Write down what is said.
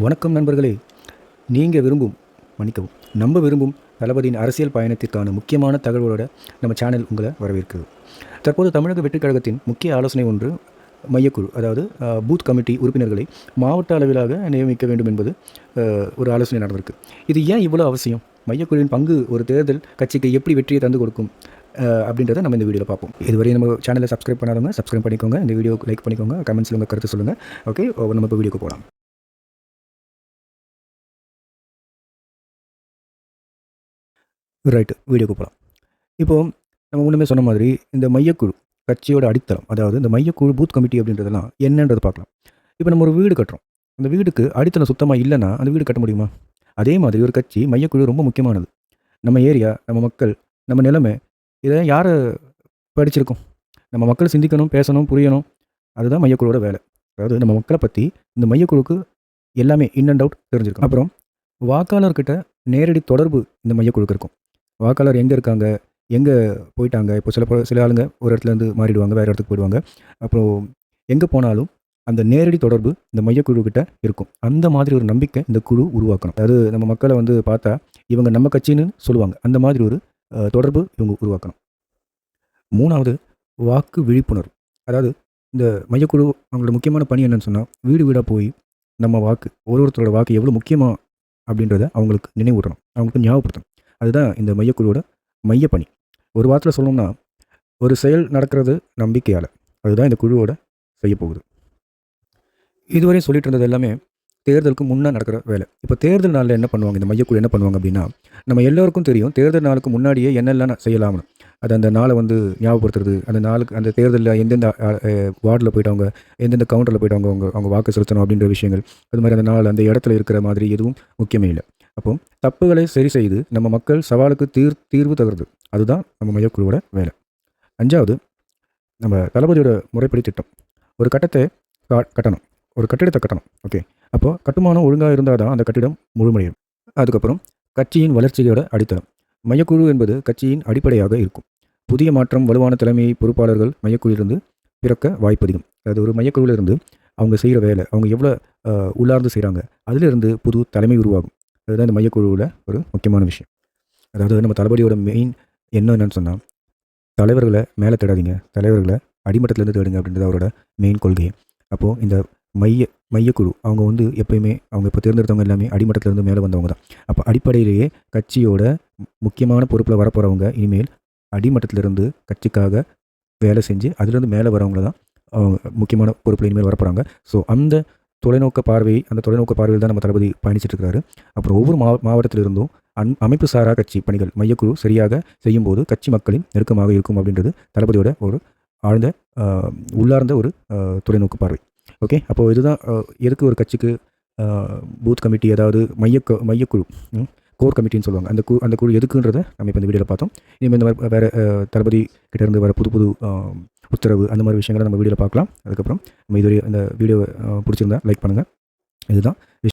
வணக்கம் நண்பர்களே. நீங்கள் மன்னிக்கவும், நம்ம விரும்பும் தளபதியின் அரசியல் பயணத்திற்கான முக்கியமான தகவலோட நம்ம சேனல் உங்களை வரவேற்கிறது. தற்போது தமிழக வெற்றிக் கழகத்தின் முக்கிய ஆலோசனை ஒன்று மையக்குழு, அதாவது பூத் கமிட்டி உறுப்பினர்களை மாவட்ட அளவிலாக நியமிக்க வேண்டும் என்பது ஒரு ஆலோசனை நடந்திருக்கு. இது ஏன் இவ்வளோ அவசியம்? மையக்குழுவின் பங்கு ஒரு தேர்தல் கட்சிக்கு எப்படி வெற்றியை தந்து கொடுக்கும் அப்படின்றத நம்ம இந்த வீடியோவில் பார்ப்போம். இதுவரை நம்ம சேனலை சப்ஸ்கிரைப் பண்ணாதவங்க சப்ஸ்கிரைப் பண்ணிக்கோங்க, இந்த வீடியோ லைக் பண்ணிக்கோங்க, கமெண்ட்ஸில் உங்கள் கருத்து சொல்லுங்கள். ஓகே, நம்ம இப்போ வீடியோக்கு போகலாம். ரைட்டு, வீடியோக்கு போகலாம். இப்போது நம்ம முன்னமே சொன்ன மாதிரி இந்த மையக்குழு கட்சியோட அடித்தளம், அதாவது இந்த மையக்குழு பூத் கமிட்டி அப்படின்றதெல்லாம் என்னன்றது பார்க்கலாம். இப்போ நம்ம ஒரு வீடு கட்டுறோம். அந்த வீடுக்கு அடித்தளம் சுத்தமாக இல்லைன்னா அந்த வீடு கட்ட முடியுமா? அதே மாதிரி ஒரு கட்சி மையக்குழு ரொம்ப முக்கியமானது. நம்ம ஏரியா, நம்ம மக்கள், நம்ம நிலைமை, இதை யார் படிச்சிருக்கோம்? நம்ம மக்கள் சிந்திக்கணும், பேசணும், புரியணும். அதுதான் மையக்குழுவோட வேலை. அதாவது நம்ம மக்களை பற்றி இந்த மையக்குழுவுக்கு எல்லாமே இன் அண்ட் அவுட் தெரிஞ்சிருக்கும். அப்புறம் வாக்காளர்கிட்ட நேரடி தொடர்பு இந்த மையக்குழுக்கு இருக்கும். வாக்காளர் எங்கே இருக்காங்க, எங்கே போயிட்டாங்க, இப்போ சில ஆளுங்க ஒரு இடத்துலேருந்து மாறிடுவாங்க, வேறு இடத்துக்கு போயிடுவாங்க. அப்புறம் எங்கே போனாலும் அந்த நேரடி தொடர்பு இந்த மையக்குழுக்கிட்ட இருக்கும். அந்த மாதிரி ஒரு நம்பிக்கை இந்த குழு உருவாக்கணும். அதாவது நம்ம மக்களை பார்த்தா இவங்க நம்ம கட்சின்னு சொல்லுவாங்க. அந்த மாதிரி ஒரு தொடர்பு இவங்க உருவாக்கணும். 3வது, வாக்கு விழிப்புணர்வு. அதாவது இந்த மையக்குழு அவங்களோட முக்கியமான பணி என்னன்னு சொன்னால், வீடு வீடாக போய் நம்ம வாக்கு, ஒருத்தரோட வாக்கு எவ்வளோ முக்கியமாக அப்படின்றத அவங்களுக்கு நினைவூட்டணும், அவங்களுக்கு ஞாபகப்படுத்தணும். அதுதான் இந்த மையக்குழுவோட மையப்பணி. ஒரு வார்த்தையில் சொல்லணும்னா, ஒரு செயல் நடக்கிறது நம்பிக்கையால். அதுதான் இந்த குழுவோட செய்யப்போகுது. இதுவரை சொல்லிட்டு இருந்தது எல்லாமே தேர்தலுக்கு முன்னே நடக்கிற வேலை. இப்போ தேர்தல் நாளில் என்ன பண்ணுவாங்க, இந்த மையக்குழு என்ன பண்ணுவாங்க அப்படின்னா, நம்ம எல்லோருக்கும் தெரியும் தேர்தல் நாளுக்கு முன்னாடியே என்னெல்லாம் செய்யலாம்னு. அது அந்த நாளை ஞாபகப்படுத்துறது, அந்த நாளுக்கு அந்த தேர்தலில் எந்தெந்த வார்டில் போய்ட்டவங்க, எந்தெந்த கவுண்டரில் போய்ட்டவங்க அவங்க வாக்கு செலுத்தணும் அப்படின்ற விஷயங்கள். அது மாதிரி அந்த நாள் அந்த இடத்துல இருக்கிற மாதிரி எதுவும் முக்கியமே இல்லை. அப்போ தப்புகளை சரி செய்து நம்ம மக்கள் சவாலுக்கு தீர்வு தருறது, அதுதான் நம்ம மையக்குழுவோட வேலை. 5வது, நம்ம தளபதியோட முறைப்படி திட்டம். ஒரு கட்டத்தை கட்டணும், ஒரு கட்டிடத்தை கட்டணும். ஓகே, அப்போது கட்டுமானம் ஒழுங்காக இருந்தால் தான் அந்த கட்டிடம் முழுமையும். அதுக்கப்புறம் கட்சியின் வளர்ச்சியோட அடித்தளம். மையக்குழு என்பது கட்சியின் அடிப்படையாக இருக்கும். புதிய மாற்றம், வலுவான தலைமை பொறுப்பாளர்கள் மையக்குழுவிலிருந்து பிறக்க வாய்ப்பு அதிகம். அதாவது ஒரு மையக்குழுவிலிருந்து அவங்க செய்கிற வேலை, அவங்க எவ்வளோ உள்ளார்ந்து செய்கிறாங்க, அதிலிருந்து புது தலைமை உருவாகும். அதுதான் இந்த மையக்குழுவில் ஒரு முக்கியமான விஷயம். அதாவது நம்ம தளபதியோட மெயின் என்னன்னு சொன்னால், தலைவர்களை மேலே தேடாதீங்க, தலைவர்களை அடிமட்டத்திலேருந்து தேடுங்க அப்படின்றது அவரோட மெயின் கொள்கை. அப்போது இந்த மையக்குழு அவங்க எப்பயுமே அவங்க இப்போ தேர்ந்தெடுத்தவங்க எல்லாமே அடிமட்டத்திலேருந்து மேலே வந்தவங்க தான். அப்போ அடிப்படையிலேயே கட்சியோட முக்கியமான பொறுப்பில் வரப்போகிறவங்க இனிமேல் அடிமட்டத்திலிருந்து கட்சிக்காக வேலை செஞ்சு அதுலேருந்து மேலே வரவங்கள தான் அவங்க முக்கியமான பொறுப்பில் இனிமேல் வரப்போகிறாங்க. ஸோ அந்த தொலைநோக்கு பார்வையில் தான் நம்ம தளபதி பயணிச்சுட்டு இருக்கிறாரு. அப்புறம் ஒவ்வொரு மாவட்டத்திலிருந்தும் அமைப்பு சாரா கட்சி பணிகள் மையக்குழு சரியாக செய்யும்போது கட்சி மக்களின் நெருக்கமாக இருக்கும் அப்படின்றது தளபதியோட ஒரு ஆழ்ந்த உள்ளார்ந்த ஒரு தொலைநோக்கு பார்வை. ஓகே, அப்போது இதுதான் எதுக்கு ஒரு கட்சிக்கு பூத் கமிட்டி, அதாவது மையக்குழு, கோர் கமிட்டின்னு சொல்லுவாங்க. அந்த குழு எதுக்குன்றதை நம்ம இப்போ இந்த வீடியோவில் பார்த்தோம். இனிமேல் இந்த மாதிரி வேறு தளபதி கிட்டேருந்து வர புது உத்தரவு, அந்த மாதிரி விஷயங்களை நம்ம வீடியோவில் பார்க்கலாம். அதுக்கப்புறம் நம்ம இதுவரை இந்த வீடியோ பிடிச்சிருந்தா லைக் பண்ணுங்கள். இதுதான்